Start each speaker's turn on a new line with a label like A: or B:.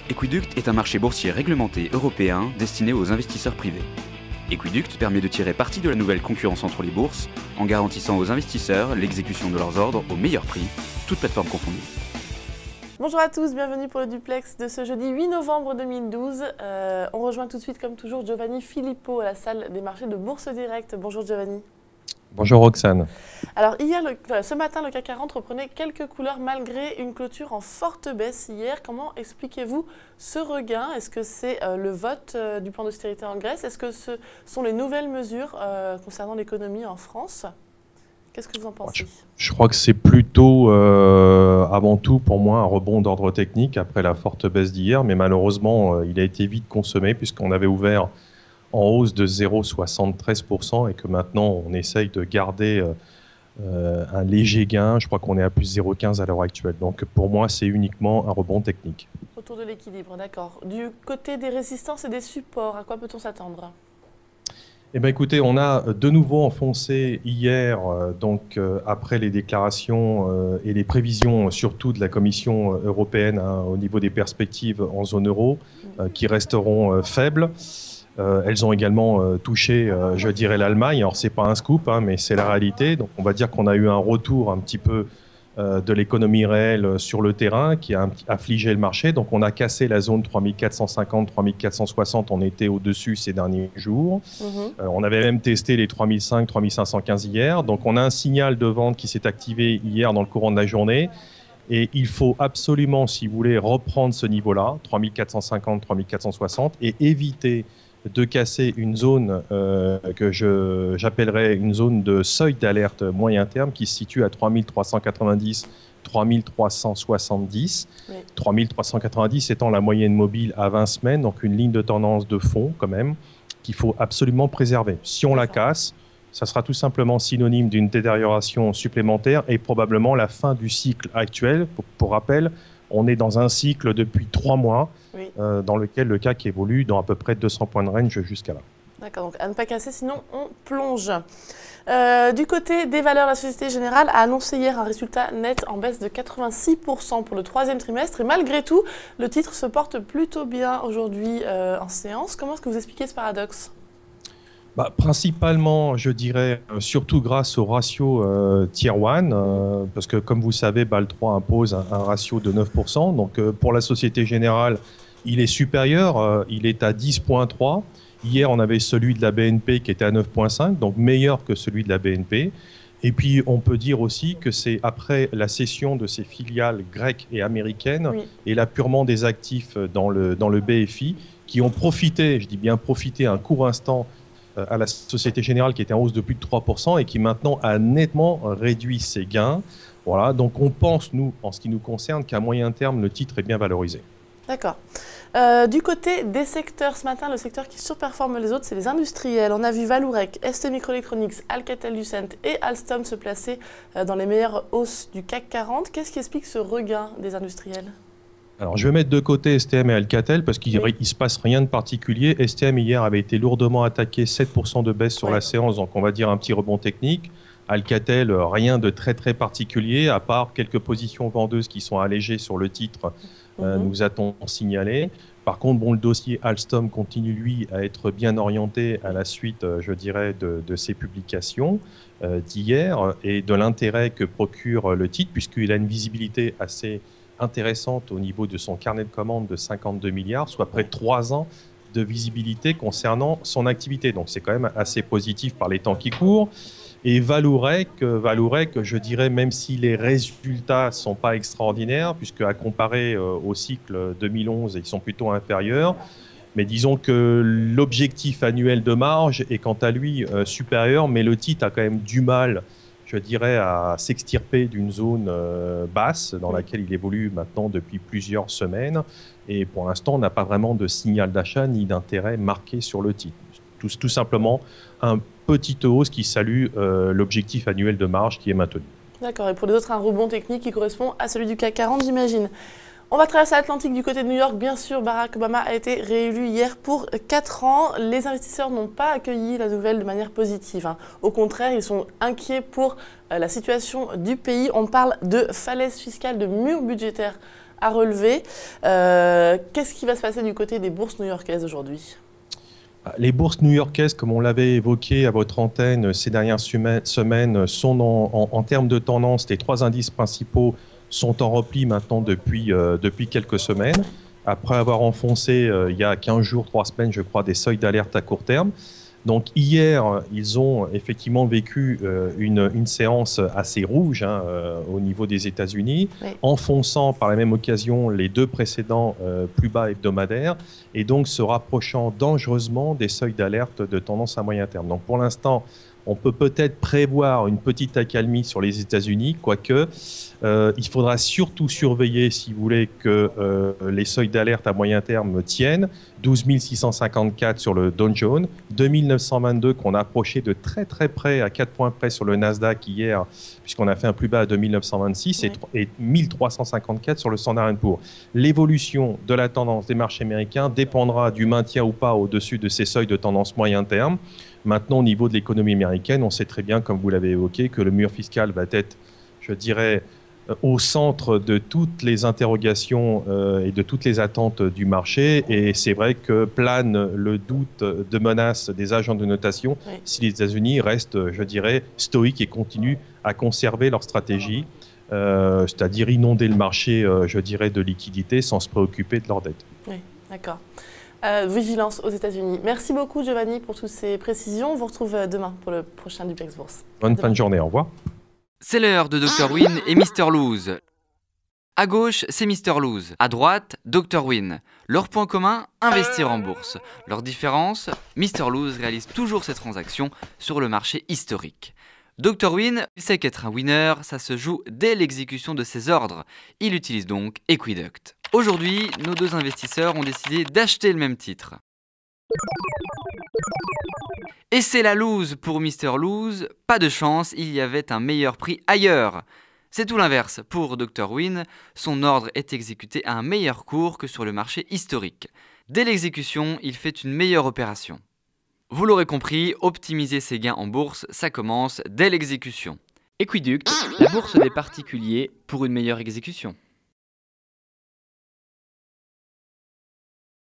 A: Equiduct est un marché boursier réglementé européen destiné aux investisseurs privés. Equiduct permet de tirer parti de la nouvelle concurrence entre les bourses en garantissant aux investisseurs l'exécution de leurs ordres au meilleur prix, toutes plateformes confondues.
B: Bonjour à tous, bienvenue pour le duplex de ce jeudi 8 novembre 2012. On rejoint tout de suite comme toujours Giovanni Filippo à la salle des marchés de Bourse Direct. Bonjour Giovanni.
C: Bonjour Roxane.
B: Alors ce matin, le CAC 40 reprenait quelques couleurs malgré une clôture en forte baisse hier. Comment expliquez-vous ce regain? Est-ce que c'est le vote du plan d'austérité en Grèce? Est-ce que ce sont les nouvelles mesures concernant l'économie en France? Qu'est-ce que vous en pensez?
C: Je crois que c'est plutôt, avant tout, pour moi, un rebond d'ordre technique après la forte baisse d'hier. Mais malheureusement, il a été vite consommé puisqu'on avait ouvert en hausse de 0,73% et que maintenant, on essaye de garder un léger gain. Je crois qu'on est à plus 0,15 à l'heure actuelle. Donc, pour moi, c'est uniquement un rebond technique.
B: Autour de l'équilibre, d'accord. Du côté des résistances et des supports, à quoi peut-on s'attendre ?
C: Eh bien, écoutez, on a de nouveau enfoncé hier, après les déclarations et les prévisions, surtout de la Commission européenne au niveau des perspectives en zone euro, qui resteront faibles. Elles ont également touché, je dirais, l'Allemagne. Alors, ce n'est pas un scoop, mais c'est la réalité. Donc, on va dire qu'on a eu un retour un petit peu de l'économie réelle sur le terrain qui a affligé le marché. Donc, on a cassé la zone 3450, 3460. On était au-dessus ces derniers jours. On avait même testé les 3500, 3515 hier. Donc, on a un signal de vente qui s'est activé hier dans le courant de la journée. Et il faut absolument, si vous voulez, reprendre ce niveau-là, 3450, 3460, et éviter de casser une zone que j'appellerais une zone de seuil d'alerte moyen terme qui se situe à 3390, 3370. Oui. 3390 étant la moyenne mobile à 20 semaines, donc une ligne de tendance de fond quand même, qu'il faut absolument préserver. Si on la casse, ça sera tout simplement synonyme d'une détérioration supplémentaire et probablement la fin du cycle actuel. Pour rappel, on est dans un cycle depuis 3 mois dans lequel le CAC évolue dans à peu près 200 points de range jusqu'à là.
B: D'accord, donc à ne pas casser, sinon on plonge. Du côté des valeurs, la Société Générale a annoncé hier un résultat net en baisse de 86% pour le 3e trimestre. Et malgré tout, le titre se porte plutôt bien aujourd'hui en séance. Comment est-ce que vous expliquez ce paradoxe ?
C: Principalement, je dirais, surtout grâce au ratio Tier 1, parce que comme vous savez, BAL 3 impose un ratio de 9%. Donc pour la Société Générale, il est supérieur, il est à 10,3. Hier, on avait celui de la BNP qui était à 9,5, donc meilleur que celui de la BNP. Et puis, on peut dire aussi que c'est après la cession de ces filiales grecques et américaines et l'appurement des actifs dans le BFI qui ont profité, je dis bien profité, un court instant à la Société Générale qui était en hausse de plus de 3% et qui maintenant a nettement réduit ses gains. Voilà, donc on pense, nous, en ce qui nous concerne, qu'à moyen terme, le titre est bien valorisé.
B: D'accord. Du côté des secteurs, ce matin, le secteur qui surperforme les autres, c'est les industriels. On a vu Vallourec, ST Microelectronics, Alcatel-Lucent et Alstom se placer dans les meilleures hausses du CAC 40. Qu'est-ce qui explique ce regain des industriels ?
C: Alors, je vais mettre de côté STM et Alcatel parce qu'il ne se passe rien de particulier. STM, hier, avait été lourdement attaqué, 7% de baisse sur la séance, donc on va dire un petit rebond technique. Alcatel, rien de très très particulier, à part quelques positions vendeuses qui sont allégées sur le titre, nous a-t-on signalé. Par contre, le dossier Alstom continue, lui, à être bien orienté à la suite, je dirais, de ses publications d'hier et de l'intérêt que procure le titre, puisqu'il a une visibilité assez intéressante au niveau de son carnet de commandes de 52 milliards, soit près de 3 ans de visibilité concernant son activité. Donc c'est quand même assez positif par les temps qui courent. Et Vallourec, je dirais, même si les résultats ne sont pas extraordinaires, puisque à comparer au cycle 2011, ils sont plutôt inférieurs, mais disons que l'objectif annuel de marge est quant à lui supérieur, mais le titre a quand même du mal, je dirais, à s'extirper d'une zone basse dans laquelle il évolue maintenant depuis plusieurs semaines. Et pour l'instant, on n'a pas vraiment de signal d'achat ni d'intérêt marqué sur le titre. Tout simplement, un petite hausse qui salue l'objectif annuel de marge qui est maintenu. D'accord.
B: Et pour les autres, un rebond technique qui correspond à celui du CAC 40, j'imagine. On va traverser l'Atlantique du côté de New York. Bien sûr, Barack Obama a été réélu hier pour 4 ans. Les investisseurs n'ont pas accueilli la nouvelle de manière positive. Au contraire, ils sont inquiets pour la situation du pays. On parle de falaise fiscale, de mur budgétaire à relever. Qu'est-ce qui va se passer du côté des bourses new-yorkaises aujourd'hui ?
C: Les bourses new-yorkaises, comme on l'avait évoqué à votre antenne ces dernières semaines, sont en termes de tendance, les 3 indices principaux sont en repli maintenant depuis quelques semaines, après avoir enfoncé il y a 15 jours, 3 semaines, je crois, des seuils d'alerte à court terme. Donc hier, ils ont effectivement vécu une séance assez rouge au niveau des États-Unis, oui, enfonçant par la même occasion les 2 précédents plus bas hebdomadaires et donc se rapprochant dangereusement des seuils d'alerte de tendance à moyen terme. Donc pour l'instant, on peut peut-être prévoir une petite accalmie sur les États-Unis, quoique il faudra surtout surveiller, si vous voulez, que les seuils d'alerte à moyen terme tiennent. 12 654 sur le Dow Jones, 2922 qu'on a approché de très très près, à 4 points près sur le Nasdaq hier, puisqu'on a fait un plus bas à 2926, oui, et 1354 sur le Standard & Poor's. L'évolution de la tendance des marchés américains dépendra du maintien ou pas au-dessus de ces seuils de tendance moyen terme. Maintenant, au niveau de l'économie américaine, on sait très bien, comme vous l'avez évoqué, que le mur fiscal va être, je dirais, au centre de toutes les interrogations et de toutes les attentes du marché. Et c'est vrai que plane le doute de menace des agents de notation, oui, si les États-Unis restent, je dirais, stoïques et continuent à conserver leur stratégie, c'est-à-dire inonder le marché, je dirais, de liquidités sans se préoccuper de leur dette.
B: Oui, d'accord. Vigilance aux États-Unis. Merci beaucoup Giovanni pour toutes ces précisions. On vous retrouve demain pour le prochain Duplex Bourse.
C: Bonne fin de journée, au revoir.
A: C'est l'heure de Dr Win et Mr Lose. À gauche, c'est Mr Lose. À droite, Dr Win. Leur point commun, investir en bourse. Leur différence, Mr Lose réalise toujours ses transactions sur le marché historique. Dr Win, il sait qu'être un winner, ça se joue dès l'exécution de ses ordres. Il utilise donc Equiduct. Aujourd'hui, nos 2 investisseurs ont décidé d'acheter le même titre. Et c'est la lose pour Mr Lose. Pas de chance, il y avait un meilleur prix ailleurs. C'est tout l'inverse. Pour Dr Win, son ordre est exécuté à un meilleur cours que sur le marché historique. Dès l'exécution, il fait une meilleure opération. Vous l'aurez compris, optimiser ses gains en bourse, ça commence dès l'exécution. Equiduct, la bourse des particuliers pour une meilleure exécution.